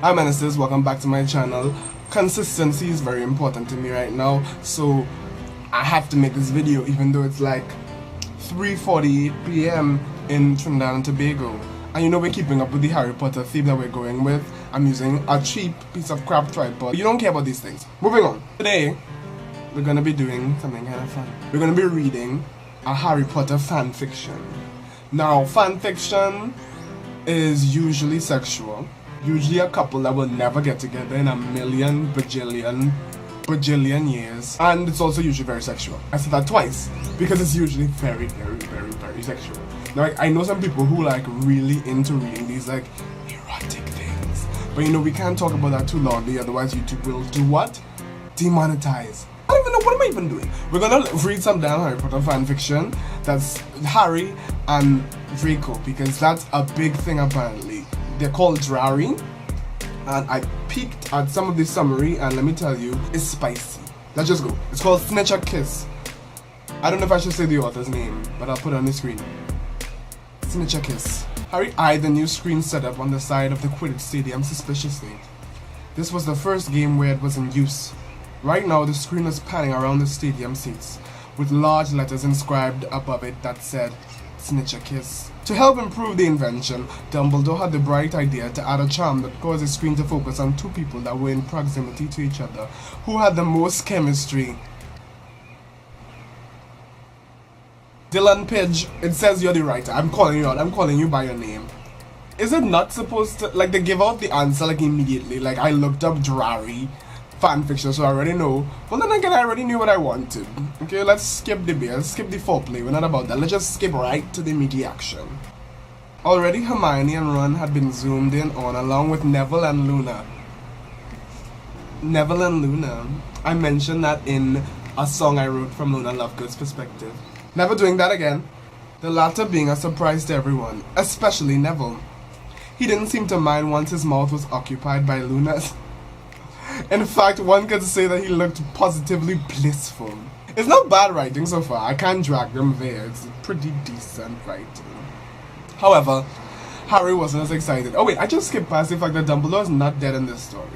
Hi Ministers, welcome back to my channel. Consistency is very important to me right now, so I have to make this video even though it's like 3:48 p.m. in Trinidad and Tobago. And you know we're keeping up with the Harry Potter theme that we're going with. I'm using a cheap piece of crap tripod. You don't care about these things. Moving on. Today, we're gonna be doing something kind of fun. We're gonna be reading a Harry Potter fan fiction. Now, fan fiction is usually sexual. Usually a couple that will never get together in a million, bajillion years. And it's also usually very sexual. I said that twice because it's usually very sexual. Now, I know some people who like really into reading these like erotic things. But you know, we can't talk about that too loudly, otherwise YouTube will do what? Demonetize. I don't even know, what am I even doing? We're gonna read some damn Harry Potter fan fiction that's Harry and Draco, because that's a big thing apparently. They're called Drarry, and I peeked at some of the summary, and let me tell you, it's spicy. Let's just go. It's called Snitch a Kiss. I don't know if I should say the author's name, but I'll put it on the screen. Snitch a Kiss. Harry eyed the new screen setup on the side of the Quidditch stadium suspiciously. This was the first game where it was in use. Right now, the screen was panning around the stadium seats, with large letters inscribed above it that said, Snitch a Kiss. To help improve the invention, Dumbledore had the bright idea to add a charm that caused the screen to focus on two people that were in proximity to each other, who had the most chemistry. Dylan Pidge, it says you're the writer. I'm calling you out. I'm calling you by your name. Is it not supposed to, like, they give out the answer like immediately? Like, I looked up Drarry fanfiction, so I already know. Well, then again, I already knew what I wanted. Okay, let's skip the beer, let's skip the foreplay. We're not about that. Let's just skip right to the immediate action. Already, Hermione and Ron had been zoomed in on, along with Neville and Luna. Neville and Luna. I mentioned that in a song I wrote from Luna Lovegood's perspective. Never doing that again. The latter being a surprise to everyone, especially Neville. He didn't seem to mind once his mouth was occupied by Luna's. In fact, one could say that he looked positively blissful. It's not bad writing so far, I can't drag them there, it's pretty decent writing. However, Harry wasn't as excited. Oh wait, I just skipped past the fact that Dumbledore is not dead in this story.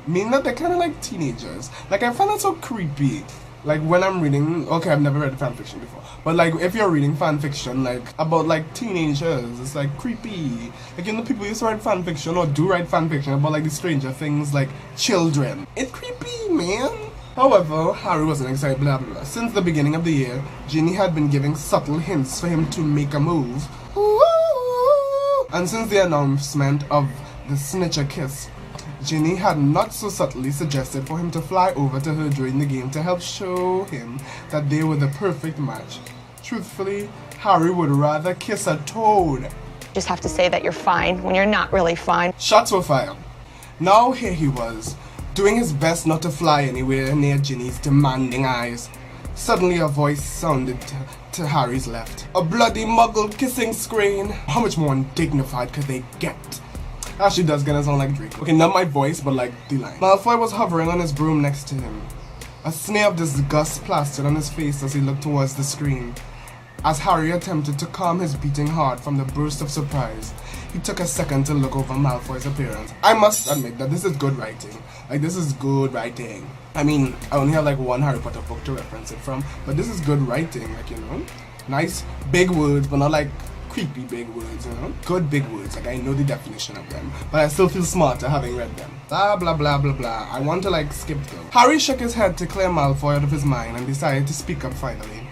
Meaning that they're kind of like teenagers. Like, I find that so creepy. Like, when I'm reading, okay, I've never read fanfiction before, but like, if you're reading fanfiction, like, about like teenagers, it's like creepy. Like, you know, people used to write fanfiction, or do write fanfiction about like the Stranger Things, like, children. It's creepy, man. However, Harry wasn't excited, blah blah blah. Since the beginning of the year, Ginny had been giving subtle hints for him to make a move. And since the announcement of the Snitch a Kiss, Ginny had not so subtly suggested for him to fly over to her during the game to help show him that they were the perfect match. Truthfully, Harry would rather kiss a toad. Just have to say that you're fine when you're not really fine. Shots were fired. Now here he was, doing his best not to fly anywhere near Ginny's demanding eyes. Suddenly a voice sounded to Harry's left. A bloody muggle kissing screen. How much more undignified could they get? Actually does gonna sound like Draco. Okay, not my voice, but like the line. Malfoy was hovering on his broom next to him. A sneer of disgust plastered on his face as he looked towards the screen. As Harry attempted to calm his beating heart from the burst of surprise, he took a second to look over Malfoy's appearance. I must admit that this is good writing. Like, this is good writing. I mean, I only have like one Harry Potter book to reference it from, but this is good writing, like, you know? Nice big words, but not like creepy big words, you know? Good big words, like I know the definition of them, but I still feel smarter having read them. Blah blah blah blah blah. I want to like skip them. Harry shook his head to clear Malfoy out of his mind and decided to speak up finally.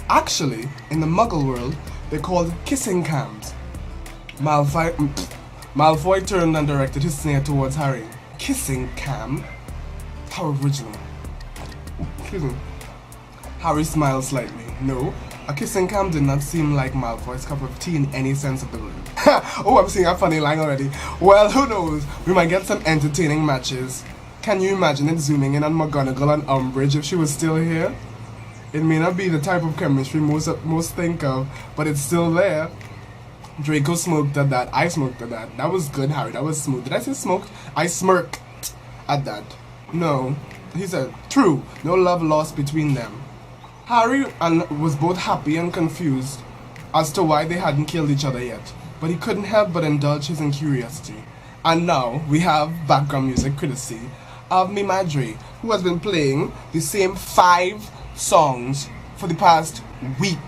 Actually, in the Muggle world, they're called kissing cams. Malfoy turned and directed his sneer towards Harry. Kissing cam? How original. Excuse me. Harry smiled slightly. No. A kissing cam did not seem like Malfoy's cup of tea in any sense of the word. Oh, I'm seeing a funny line already. Well, who knows? We might get some entertaining matches. Can you imagine it zooming in on McGonagall and Umbridge if she was still here? It may not be the type of chemistry most think of, but it's still there. Draco smoked at that. I smoked at that. That was good, Harry. That was smooth. Did I say smoked? I smirked at that. No. He said, true. No love lost between them. Harry was both happy and confused as to why they hadn't killed each other yet, but he couldn't help but indulge his curiosity. And now we have background music courtesy of me, Madry, who has been playing the same 5 songs for the past week.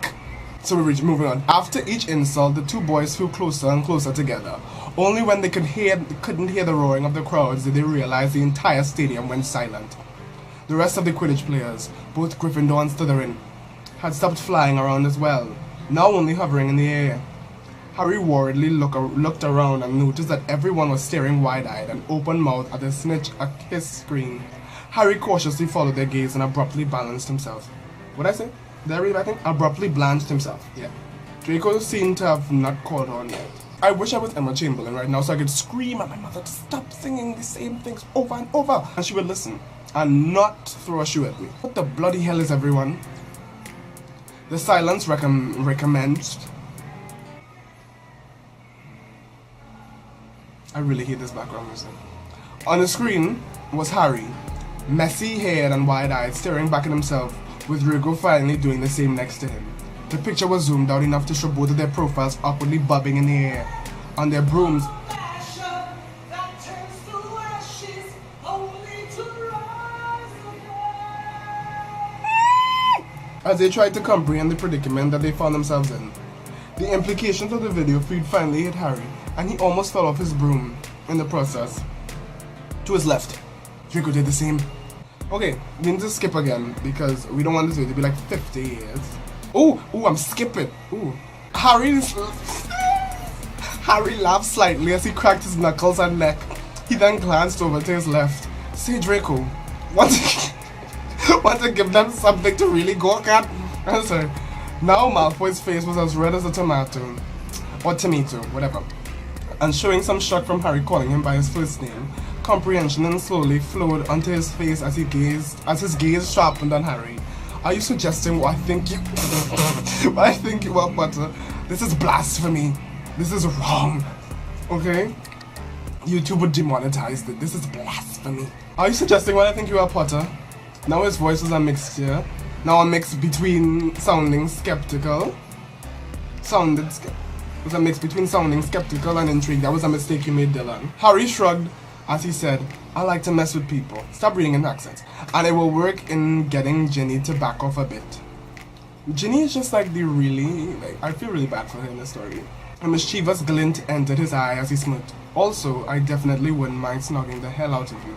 So we're moving on. After each insult, the two boys flew closer and closer together. Only when they couldn't hear the roaring of the crowds did they realize the entire stadium went silent. The rest of the Quidditch players, both Gryffindor and Slytherin, had stopped flying around as well, now only hovering in the air. Harry worriedly looked around and noticed that everyone was staring wide-eyed and open-mouthed at his screen. Harry cautiously followed their gaze and abruptly balanced himself. What'd I say? Did I read, I think? Abruptly blanched himself. Yeah. Draco seemed to have not caught on yet. I wish I was Emma Chamberlain right now so I could scream at my mother to stop singing the same things over and over, and she would listen and not throw a shoe at me. What the bloody hell is everyone? The silence recommenced. I really hate this background music. On the screen was Harry, messy-haired and wide-eyed, staring back at himself, with Draco finally doing the same next to him. The picture was zoomed out enough to show both of their profiles awkwardly bobbing in the air on their brooms. As they tried to comprehend the predicament that they found themselves in. The implications of the video feed finally hit Harry, and he almost fell off his broom in the process. To his left, Draco did the same. Okay, we need to skip again because we don't want this video to be like 50 years. Ooh, I'm skipping. Ooh. Harry laughed slightly as he cracked his knuckles and neck. He then glanced over to his left. Say, Draco, want to give them something to really gawk at? Answer. Now Malfoy's face was as red as a tomato. Or tomato, whatever. And showing some shock from Harry calling him by his first name, comprehension then slowly flowed onto his face as his gaze sharpened on Harry. Are you suggesting what I think you are, Potter? This is blasphemy. This is wrong. Okay? YouTube would demonetize it. This is blasphemy. Are you suggesting what I think you are, Potter? Now his voice was a mixture. Now a mix between sounding skeptical. It was a mix between sounding skeptical and intrigued. That was a mistake you made, Dylan. Harry shrugged as he said, I like to mess with people. Stop reading in accents. And it will work in getting Ginny to back off a bit. Ginny is just like I feel really bad for her in this story. A mischievous glint entered his eye as he smirked. Also, I definitely wouldn't mind snogging the hell out of you.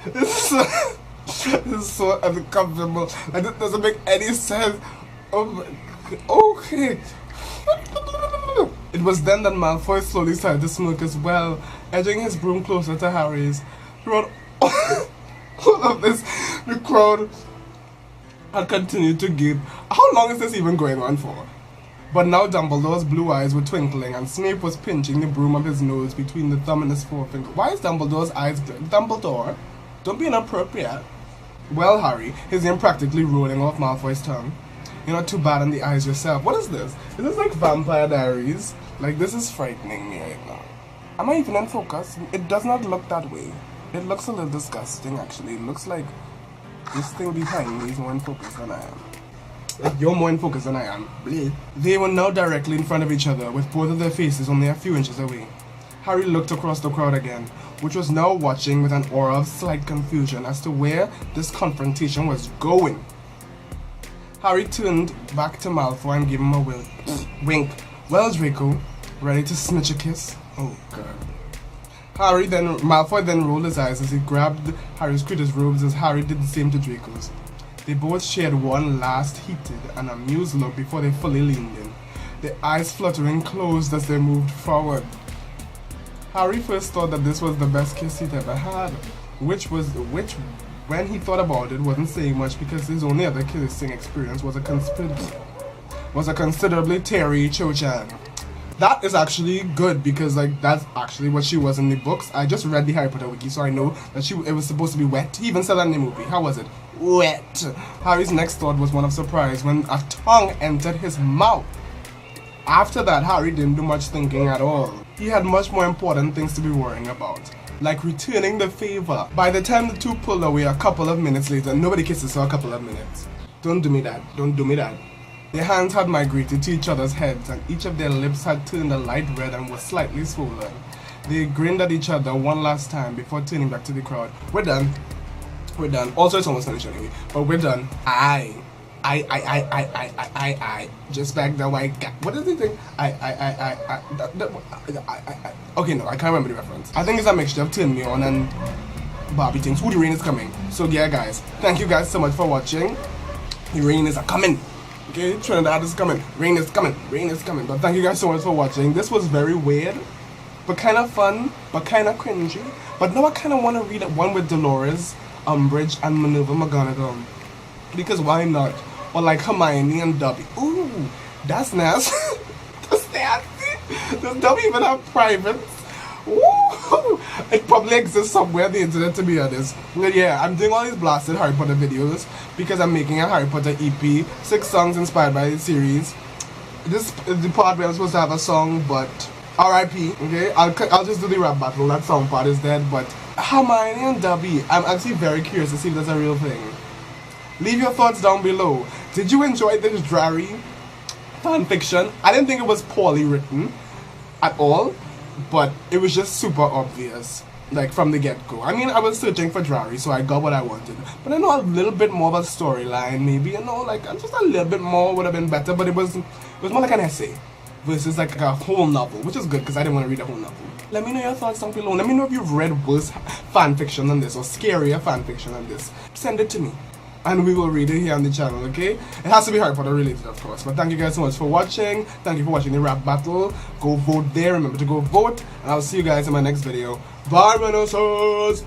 This is so uncomfortable. And it doesn't make any sense. Oh my God. Okay. It was then that Malfoy slowly started to smirk as well, edging his broom closer to Harry's. Throughout all of this, the crowd had continued to gape. How long is this even going on for? But now Dumbledore's blue eyes were twinkling and Snape was pinching the broom of his nose between the thumb and his forefinger. Why is Dumbledore's eyes... Dumbledore? Don't be inappropriate. Well, Harry, his name practically rolling off Malfoy's tongue. You're not too bad on the eyes yourself. What is this? Is this like Vampire Diaries? Like, this is frightening me right now. Am I even in focus? It does not look that way. It looks a little disgusting, actually. It looks like this thing behind me is more in focus than I am. Like, you're more in focus than I am. Bleh. They were now directly in front of each other, with both of their faces only a few inches away. Harry looked across the crowd again, which was now watching with an aura of slight confusion as to where this confrontation was going. Harry turned back to Malfoy and gave him a wink. Well, Draco, ready to snitch a kiss? Oh, God. Malfoy then rolled his eyes as he grabbed Harry's Quidditch robes as Harry did the same to Draco's. They both shared one last heated and amused look before they fully leaned in, their eyes fluttering closed as they moved forward. Harry first thought that this was the best kiss he'd ever had, which when he thought about it wasn't saying much because his only other kissing experience was a considerably teary Cho-chan. That is actually good because like that's actually what she was in the books. I just read the Harry Potter wiki, so I know that it was supposed to be wet. He even said that in the movie. How was it? Wet. Harry's next thought was one of surprise when a tongue entered his mouth. After that, Harry didn't do much thinking at all. He had much more important things to be worrying about, like returning the favor. By the time the two pulled away a couple of minutes later, nobody kisses for a couple of minutes. Don't do me that. Don't do me that. Their hands had migrated to each other's heads, and each of their lips had turned a light red and was slightly swollen. They grinned at each other one last time before turning back to the crowd. We're done. We're done. Also, it's almost finished anyway, but we're done. I. Just back the white guy. What does he think? Okay, no, I can't remember the reference. I think it's a mixture of Turn Me On and Barbie things. Who the rain is coming. So yeah, guys, thank you guys so much for watching. The rain is coming. Okay, Trinidad is coming. Rain is coming. Rain is coming. But thank you guys so much for watching. This was very weird, but kind of fun, but kind of cringy. But now I kind of want to read one with Dolores Umbridge and Minerva McGonagall. Because why not? Or like Hermione and Dobby. Ooh, that's nasty. That's nasty. Does Dobby even have privates? Ooh, it probably exists somewhere on the internet, to be honest. But yeah, I'm doing all these blasted Harry Potter videos because I'm making a Harry Potter EP, 6 songs inspired by the series. This is the part where I'm supposed to have a song, but R.I.P. Okay, I'll just do the rap battle. That song part is dead. But Hermione and Dobby, I'm actually very curious to see if that's a real thing. Leave your thoughts down below. Did you enjoy this Drarry fanfiction? I didn't think it was poorly written at all, but it was just super obvious, like from the get-go. I mean, I was searching for Drarry, so I got what I wanted. But I know a little bit more of a storyline, maybe, you know, like just a little bit more would have been better. But it was more like an essay versus like a whole novel, which is good because I didn't want to read a whole novel. Let me know your thoughts down below. Let me know if you've read worse fanfiction than this or scarier fanfiction than this. Send it to me, and we will read it here on the channel, okay? It has to be Harry Potter related, of course. But thank you guys so much for watching. Thank you for watching the rap battle. Go vote there. Remember to go vote. And I'll see you guys in my next video. Bye, Menosos!